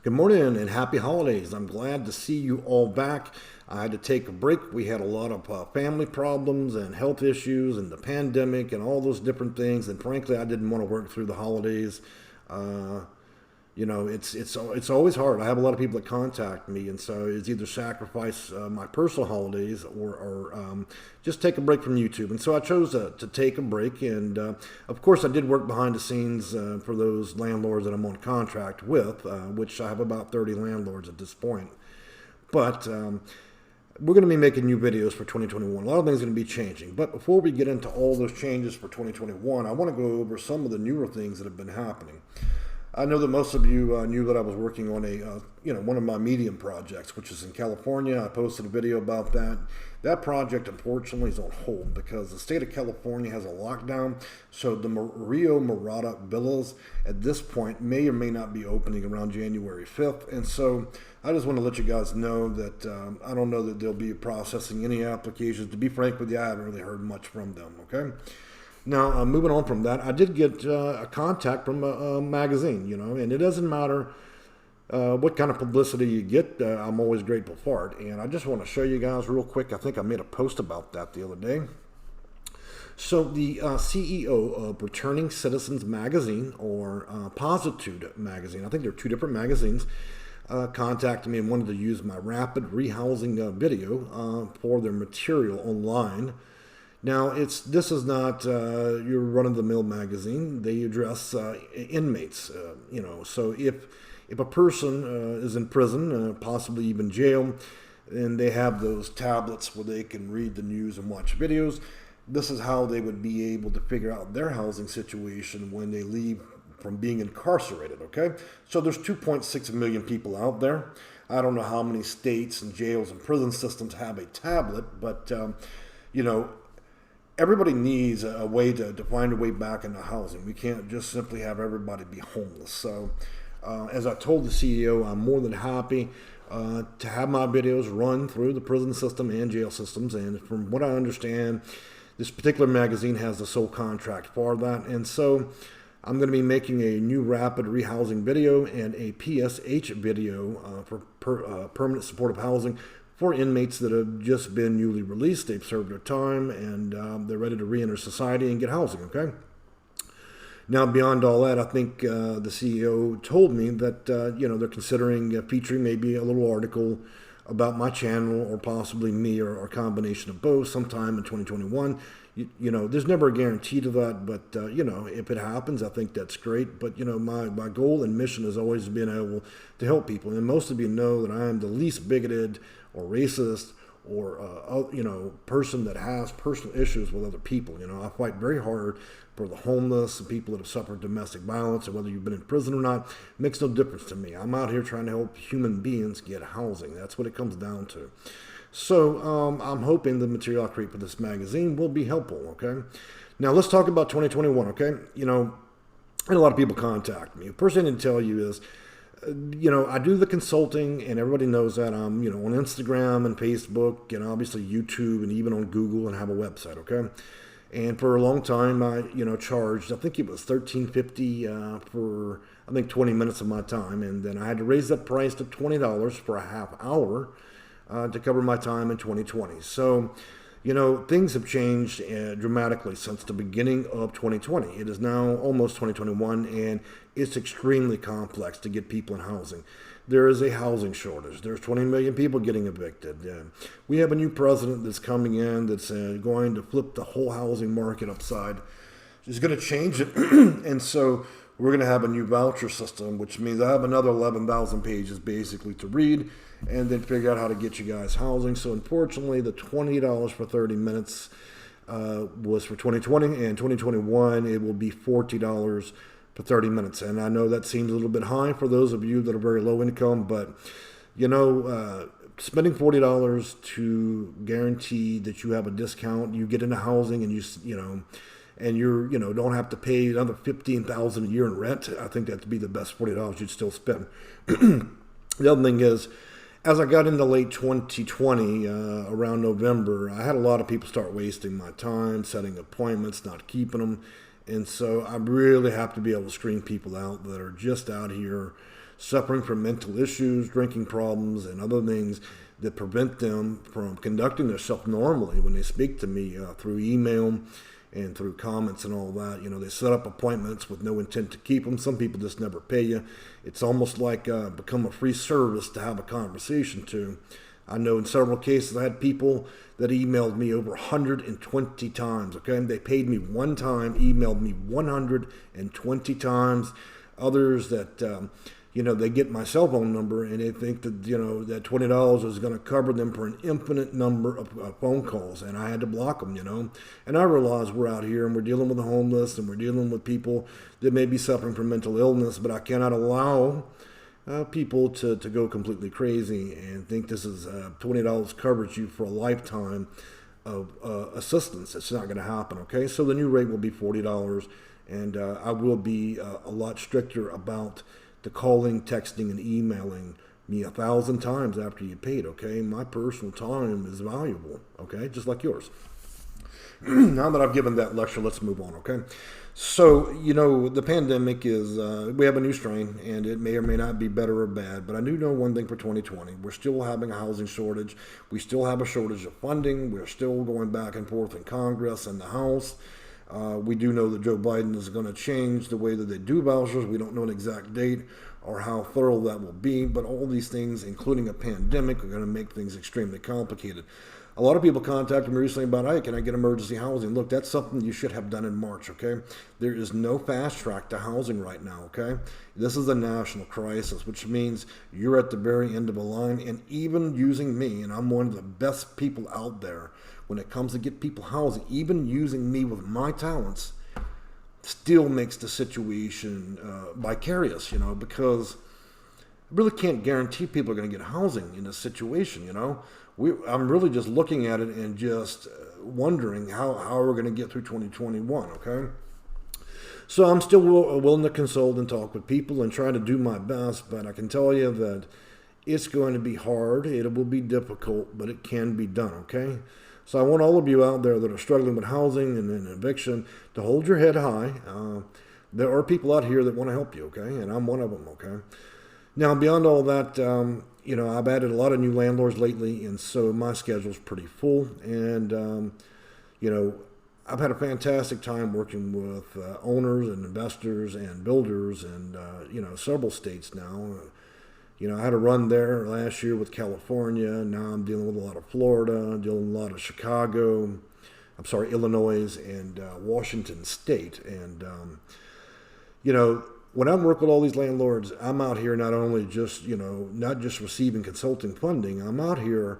Good morning and happy holidays. I'm glad to see you all back. I had to take a break. We had a lot of family problems and health issues and the pandemic and all those different things. And frankly, I didn't want to work through the holidays. Uh, it's always hard. I have a lot of people that contact me, and so it's either sacrifice my personal holidays or just take a break from YouTube. And so I chose to take a break, and of course I did work behind the scenes for those landlords that I'm on contract with, which I have about 30 landlords at this point. But we're going to be making new videos for 2021. A lot of things are going to be changing. But before we get into all those changes for 2021, I want to go over some of the newer things that have been happening. I know that most of you knew that I was working on one of my medium projects, which is in California. I posted a video about that. That project, unfortunately, is on hold because the state of California has a lockdown. So the Rio Mirada villas at this point may or may not be opening around January 5th. And so I just want to let you guys know that I don't know that they'll be processing any applications. To be frank with you, I haven't really heard much from them, okay? Now, moving on from that, I did get a contact from a magazine, and it doesn't matter what kind of publicity you get. I'm always grateful for it. And I just want to show you guys real quick. I think I made a post about that the other day. So the CEO of Returning Citizens Magazine, or Positude Magazine, I think there are two different magazines, contacted me and wanted to use my rapid rehousing video for their material online. Now, this is not your run-of-the-mill magazine. They address inmates, So if a person is in prison, possibly even jail, and they have those tablets where they can read the news and watch videos, this is how they would be able to figure out their housing situation when they leave from being incarcerated, okay? So there's 2.6 million people out there. I don't know how many states and jails and prison systems have a tablet, but, everybody needs a way to find a way back into housing. We can't just simply have everybody be homeless. So as I told the CEO, I'm more than happy to have my videos run through the prison system and jail systems. And from what I understand, this particular magazine has the sole contract for that. And so I'm going to be making a new rapid rehousing video and a PSH video for permanent supportive housing for inmates that have just been newly released. They've served their time and they're ready to re-enter society and get housing, okay? Now, beyond all that, I think the CEO told me that, they're considering featuring maybe a little article about my channel or possibly me or a combination of both sometime in 2021. There's never a guarantee to that, but, if it happens, I think that's great. But, my goal and mission has always been able to help people. And most of you know that I am the least bigoted or racist or, person that has personal issues with other people. I fight very hard for the homeless and people that have suffered domestic violence, and whether you've been in prison or not, makes no difference to me. I'm out here trying to help human beings get housing. That's what it comes down to. So I'm hoping the material I create for this magazine will be helpful, okay? Now let's talk about 2021, okay? And a lot of people contact me. The first thing I need to tell you is, I do the consulting, and everybody knows that I'm, on Instagram and Facebook, and obviously YouTube, and even on Google, and have a website, okay? And for a long time, I, charged, I think it was $13.50 for, I think, 20 minutes of my time, and then I had to raise that price to $20 for a half hour to cover my time in 2020. So, things have changed dramatically since the beginning of 2020. It is now almost 2021, and it's extremely complex to get people in housing. There is a housing shortage. There's 20 million people getting evicted. We have a new president that's coming in that's going to flip the whole housing market upside. He's going to change it, and so we're going to have a new voucher system, which means I have another 11,000 pages basically to read and then figure out how to get you guys housing. So unfortunately, the $20 for 30 minutes was for 2020, and 2021 it will be $40 for 30 minutes. And I know that seems a little bit high for those of you that are very low income, but spending $40 to guarantee that you have a discount, you get into housing, and you don't have to pay another $15,000 a year in rent. I think that'd be the best $40 you'd still spend. The other thing is, as I got into late 2020, around November, I had a lot of people start wasting my time, setting appointments, not keeping them. And so I really have to be able to screen people out that are just out here suffering from mental issues, drinking problems, and other things that prevent them from conducting themselves normally when they speak to me through email and through comments and all that. They set up appointments with no intent to keep them. Some people just never pay you. It's almost like become a free service to have a conversation to. I know in several cases I had people that emailed me over 120 times, okay? They paid me one time, emailed me 120 times. Others that, they get my cell phone number and they think that, that $20 is going to cover them for an infinite number of phone calls. And I had to block them, And I realize we're out here and we're dealing with the homeless and we're dealing with people that may be suffering from mental illness, but I cannot allow people to go completely crazy and think this is $20 covers you for a lifetime of assistance. It's not going to happen, okay? So the new rate will be $40, and I will be a lot stricter about the calling, texting, and emailing me 1,000 times after you paid, okay? My personal time is valuable, okay? Just like yours. Now that I've given that lecture, let's move on, okay? So, the pandemic is, we have a new strain, and it may or may not be better or bad, but I do know one thing for 2020. We're still having a housing shortage. We still have a shortage of funding. We're still going back and forth in Congress and the House. We do know that Joe Biden is going to change the way that they do vouchers. We don't know an exact date or how thorough that will be, but all these things, including a pandemic, are going to make things extremely complicated. A lot of people contacted me recently about, hey, can I get emergency housing? Look, that's something you should have done in March, okay? There is no fast track to housing right now, okay? This is a national crisis, which means you're at the very end of a line, and even using me, and I'm one of the best people out there when it comes to get people housing, even using me with my talents still makes the situation vicarious, because I really can't guarantee people are going to get housing in this situation, I'm really just looking at it and just wondering how we're going to get through 2021, okay? So I'm still willing to consult and talk with people and try to do my best, but I can tell you that it's going to be hard. It will be difficult, but it can be done, okay? So I want all of you out there that are struggling with housing and eviction to hold your head high. There are people out here that want to help you, okay? And I'm one of them, okay? Now, beyond all that, I've added a lot of new landlords lately, and so my schedule's pretty full. And, I've had a fantastic time working with owners and investors and builders and, several states now. I had a run there last year with California. Now I'm dealing with a lot of Florida, dealing with a lot of Chicago, Illinois and Washington State. And, when I'm working with all these landlords, I'm out here not only just, not just receiving consulting funding, I'm out here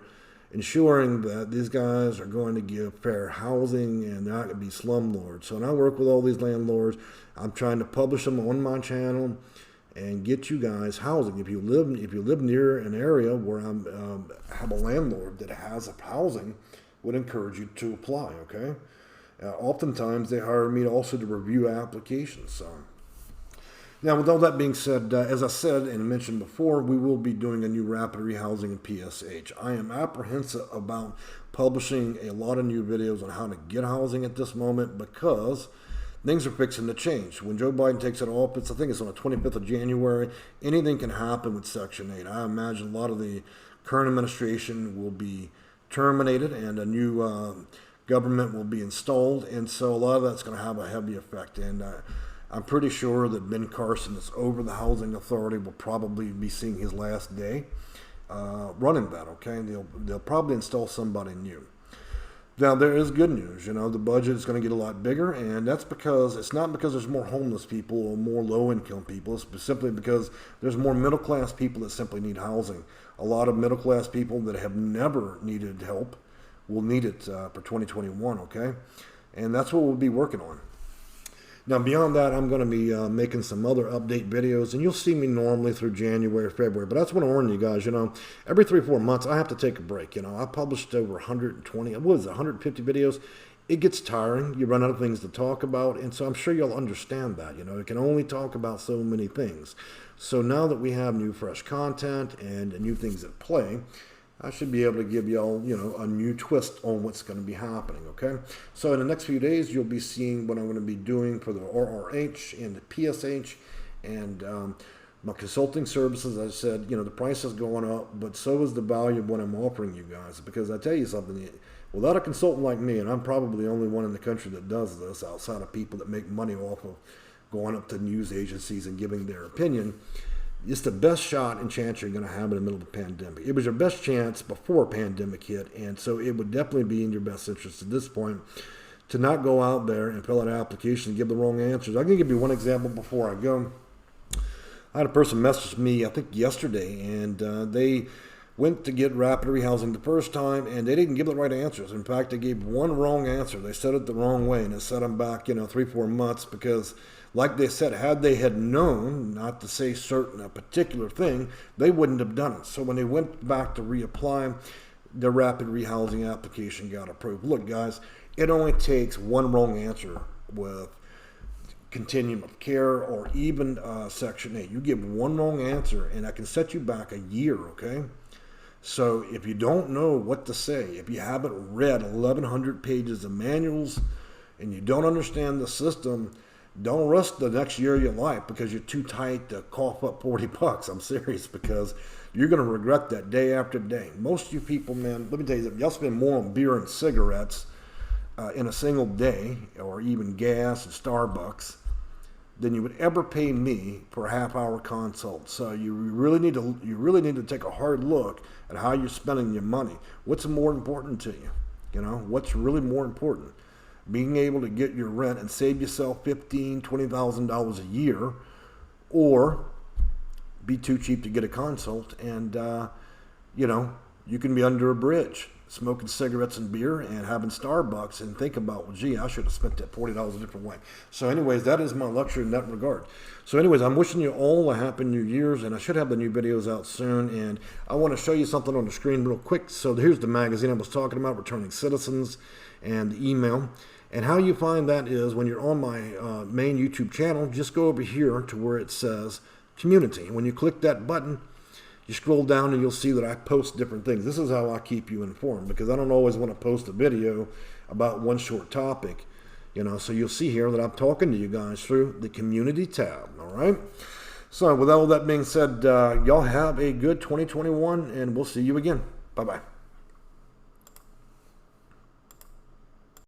ensuring that these guys are going to give fair housing and they're not going to be slumlords. So when I work with all these landlords, I'm trying to publish them on my channel and get you guys housing. If you live near an area where I have a landlord that has a housing, would encourage you to apply, okay? Oftentimes they hire me also to review applications, so. Now, with all that being said, as I said and mentioned before, we will be doing a new rapid rehousing in PSH. I am apprehensive about publishing a lot of new videos on how to get housing at this moment because things are fixing to change. When Joe Biden takes it office, I think it's on the 25th of January, anything can happen with Section 8. I imagine a lot of the current administration will be terminated and a new government will be installed, and so a lot of that's going to have a heavy effect. And I'm pretty sure that Ben Carson that's over the Housing Authority will probably be seeing his last day running that, okay? They'll probably install somebody new. Now, there is good news. The budget is going to get a lot bigger, and that's because it's not because there's more homeless people or more low-income people. It's simply because there's more middle-class people that simply need housing. A lot of middle-class people that have never needed help will need it for 2021, okay? And that's what we'll be working on. Now, beyond that, I'm going to be making some other update videos, and you'll see me normally through January, February. But I just want to warn you guys, every 3-4 months, I have to take a break. I published over 150 videos. It gets tiring. You run out of things to talk about, and so I'm sure you'll understand that. You can only talk about so many things. So now that we have new, fresh content and new things at play, I should be able to give y'all, a new twist on what's going to be happening, okay? So in the next few days, you'll be seeing what I'm going to be doing for the RRH and the PSH, and My consulting services, I said, the price is going up, but so is the value of what I'm offering you guys. Because I tell you something, without a consultant like me, and I'm probably the only one in the country that does this outside of people that make money off of going up to news agencies and giving their opinion, it's the best shot and chance you're going to have in the middle of a pandemic. It was your best chance before a pandemic hit, and so it would definitely be in your best interest at this point to not go out there and fill out an application and give the wrong answers. I'm going to give you one example before I go. I had a person message me, I think yesterday, and they went to get rapid rehousing the first time, and they didn't give the right answers. In fact, they gave one wrong answer. They said it the wrong way, and it set them back, 3-4 months because, like they said, had they had known not to say certain a particular thing, they wouldn't have done it. So when they went back to reapply, their rapid rehousing application got approved. Look, guys, it only takes one wrong answer with continuum of care or even Section 8. You give one wrong answer, and that can set you back a year, okay? So if you don't know what to say, if you haven't read 1,100 pages of manuals, and you don't understand the system, don't risk the next year of your life because you're too tight to cough up $40. I'm serious, because you're going to regret that day after day. Most of you people, man, let me tell you something. Y'all spend more on beer and cigarettes in a single day, or even gas and Starbucks, than you would ever pay me for a half-hour consult. So you really need to take a hard look at how you're spending your money. What's more important to you? What's really more important? Being able to get your rent and save yourself $15,000, $20,000 a year, or be too cheap to get a consult and you can be under a bridge smoking cigarettes and beer and having Starbucks and think about, well, gee, I should have spent that $40 a different way. So anyways, that is my lecture in that regard. So anyways, I'm wishing you all a happy New Year's, and I should have the new videos out soon. And I want to show you something on the screen real quick. So here's the magazine I was talking about, Returning Citizens, and the email. And how you find that is when you're on my main YouTube channel, just go over here to where it says Community. When you click that button, you scroll down and you'll see that I post different things. This is how I keep you informed, because I don't always want to post a video about one short topic, so you'll see here that I'm talking to you guys through the community tab. All right. So with all that being said, y'all have a good 2021, and we'll see you again. Bye-bye.